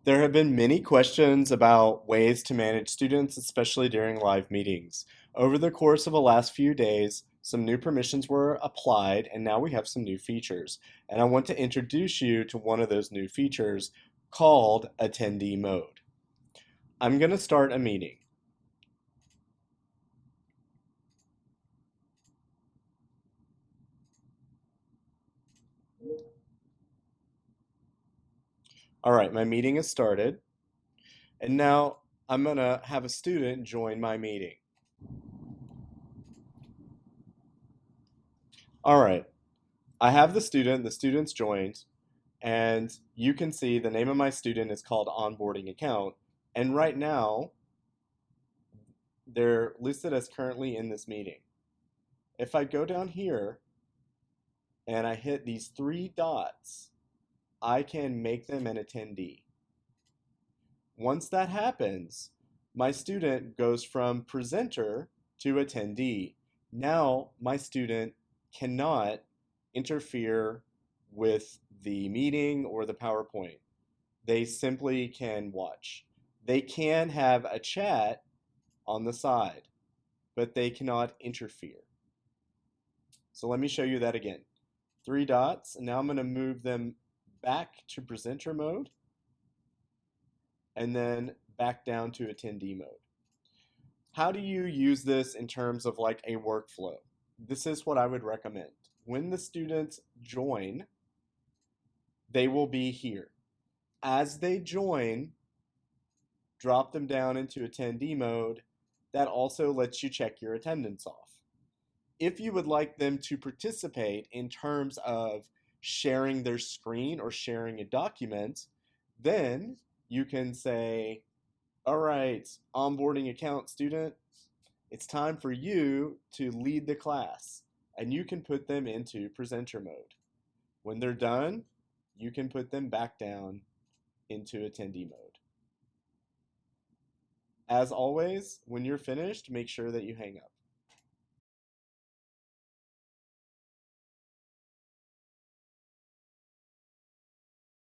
There have been many questions about ways to manage students, especially during live meetings. Over the course of the last few days, some new permissions were applied, and now we have some new features. And I want to introduce you to one of those new features called Attendee Mode. I'm going to start a meeting. All right, my meeting has started, and now I'm going to have a student join my meeting. All right, I have the student's joined, and you can see the name of my student is called onboarding account. And right now, they're listed as currently in this meeting. If I go down here and I hit these three dots, I can make them an attendee. Once that happens, my student goes from presenter to attendee. Now my student cannot interfere with the meeting or the PowerPoint. They simply can watch. They can have a chat on the side, but they cannot interfere. So let me show you that again. Three dots, and now I'm going to move them back to presenter mode and then back down to attendee mode. How do you use this in terms of like a workflow? This is what I would recommend. When the students join, they will be here. As they join, drop them down into attendee mode. That also lets you check your attendance off. If you would like them to participate in terms of sharing their screen or sharing a document, then you can say, all right, onboarding account student, it's time for you to lead the class. And you can put them into presenter mode. When they're done, you can put them back down into attendee mode. As always, when you're finished, make sure that you hang up.